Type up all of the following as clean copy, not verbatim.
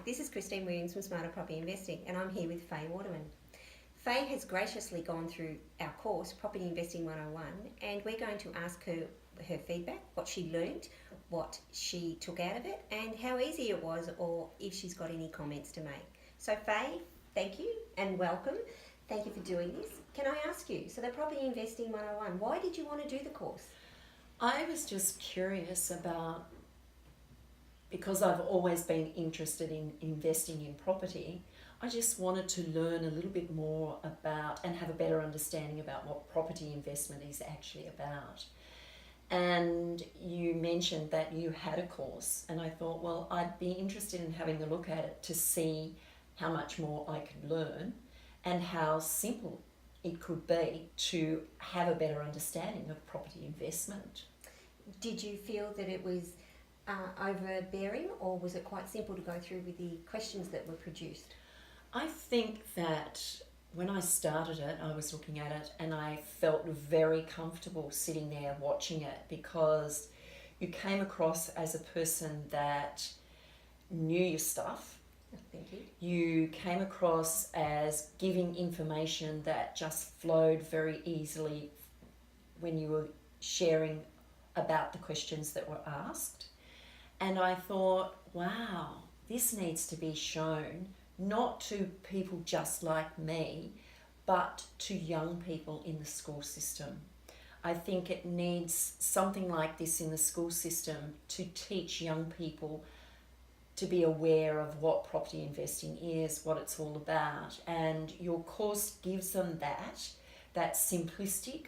this is Christine Williams from Smarter Property Investing, and I'm here with Faye Waterman. Faye has graciously gone through our course, Property Investing 101, and we're going to ask her feedback, what she learned, what she took out of it, and how easy it was, or if she's got any comments to make. So Faye, thank you and welcome. Thank you for doing this. Can I ask you, so the Property Investing 101, why did you want to do the course? I was just curious about, because I've always been interested in investing in property, I just wanted to learn a little bit more about and have a better understanding about what property investment is actually about. And you mentioned that you had a course, and I thought, well, I'd be interested in having a look at it to see how much more I could learn and how simple it could be to have a better understanding of property investment. Did you feel that it was overbearing, or was it quite simple to go through with the questions that were produced? I think that when I started it, I was looking at it and I felt very comfortable sitting there watching it, because you came across as a person that knew your stuff. Thank you. You came across as giving information that just flowed very easily when you were sharing about the questions that were asked. And I thought, wow, this needs to be shown not to people just like me, but to young people in the school system. I think it needs something like this in the school system to teach young people to be aware of what property investing is, what it's all about. And your course gives them that simplistic,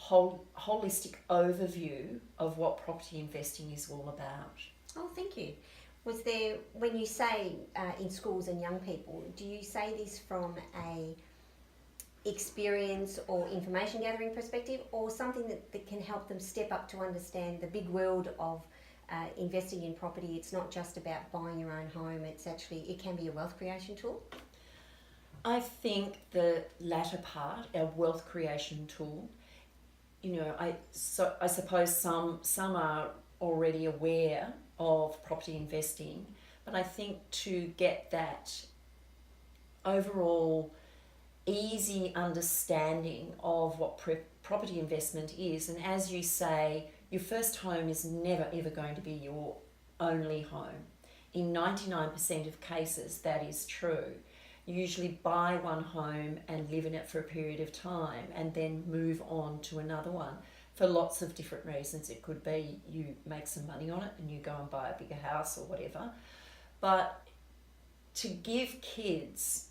holistic overview of what property investing is all about. Oh, thank you. Was there, when you say in schools and young people, do you say this from a experience or information gathering perspective, or something that can help them step up to understand the big world of investing in property? It's not just about buying your own home, it can be a wealth creation tool? I think the latter part, a wealth creation tool, I suppose some are already aware of property investing, but I think to get that overall easy understanding of what property investment is, and as you say, your first home is never ever going to be your only home. In 99% of cases that is true. You usually buy one home and live in it for a period of time and then move on to another one. For lots of different reasons. It could be you make some money on it and you go and buy a bigger house or whatever. But to give kids,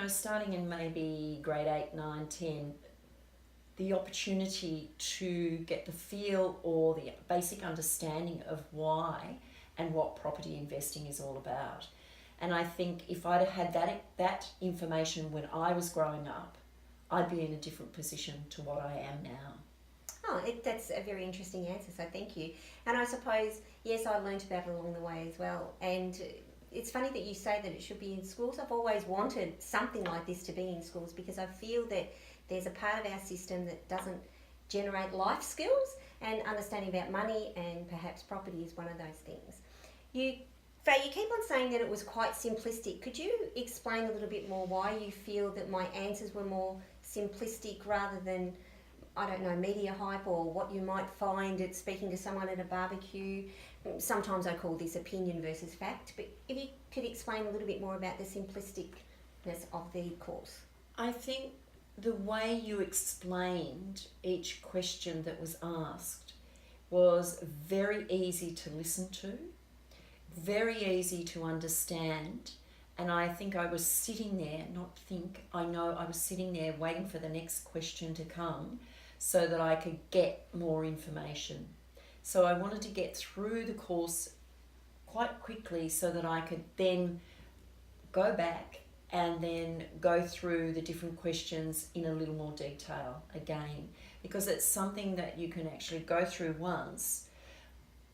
starting in maybe grade 8, 9, 10, the opportunity to get the feel or the basic understanding of why and what property investing is all about. And I think if I'd had that information when I was growing up, I'd be in a different position to what I am now. Oh, that's a very interesting answer, so thank you. And I suppose, yes, I learnt about it along the way as well. And it's funny that you say that it should be in schools. I've always wanted something like this to be in schools, because I feel that there's a part of our system that doesn't generate life skills, and understanding about money and perhaps property is one of those things. Faye, you keep on saying that it was quite simplistic. Could you explain a little bit more why you feel that my answers were more simplistic rather than, I don't know, media hype, or what you might find at speaking to someone at a barbecue? Sometimes I call this opinion versus fact, but if you could explain a little bit more about the simplisticness of the course. I think the way you explained each question that was asked was very easy to listen to, very easy to understand. And I think I was sitting there, I was sitting there waiting for the next question to come so that I could get more information. So I wanted to get through the course quite quickly so that I could then go back and then go through the different questions in a little more detail again, because it's something that you can actually go through once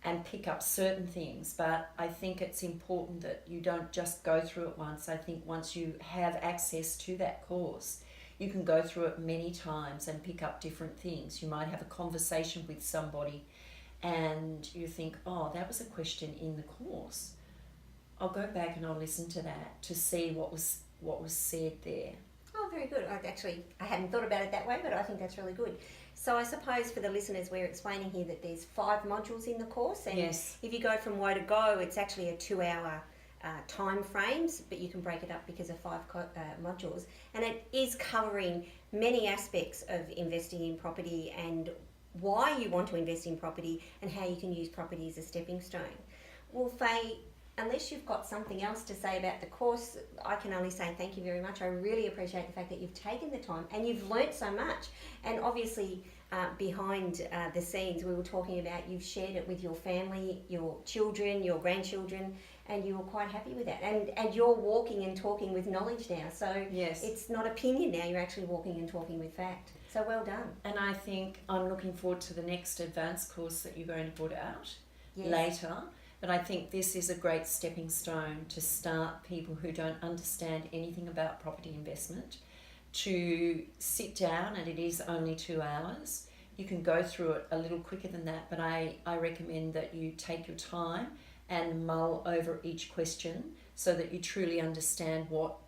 and pick up certain things. But I think it's important that you don't just go through it once. I think once you have access to that course, you can go through it many times and pick up different things. You might have a conversation with somebody and you think, oh, that was a question in the course. I'll go back and I'll listen to that to see what was said there. Oh, very good. I hadn't thought about it that way, but I think that's really good. So I suppose for the listeners, we're explaining here that there's 5 modules in the course, and Yes. if you go from woe to go, it's actually a 2-hour time frames, but you can break it up because of 5 modules, and it is covering many aspects of investing in property and why you want to invest in property and how you can use property as a stepping stone. Well, Faye, unless you've got something else to say about the course, I can only say thank you very much. I really appreciate the fact that you've taken the time and you've learnt so much. And obviously, behind the scenes, we were talking about you've shared it with your family, your children, your grandchildren, and you were quite happy with that. And you're walking and talking with knowledge now. So Yes. it's not opinion now, you're actually walking and talking with fact. So well done. And I think I'm looking forward to the next advanced course that you're going to put out Yes. later. But I think this is a great stepping stone to start people who don't understand anything about property investment to sit down, and it is only 2 hours. You can go through it a little quicker than that, but I recommend that you take your time and mull over each question so that you truly understand what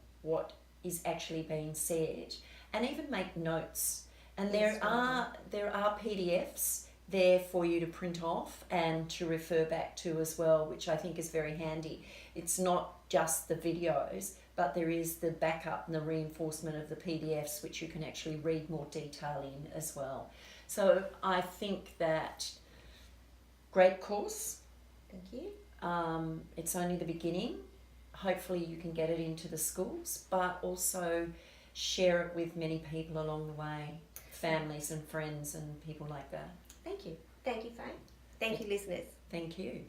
is actually being said, and even make notes. And Yes, there are PDFs there for you to print off and to refer back to as well, which I think is very handy. It's not just the videos, but there is the backup and the reinforcement of the PDFs, which you can actually read more detail in as well. So I think that great course. Thank you. It's only the beginning. Hopefully you can get it into the schools, but also share it with many people along the way, families and friends and people like that. Thank you. Thank you, Faye. Thank you, listeners. Thank you.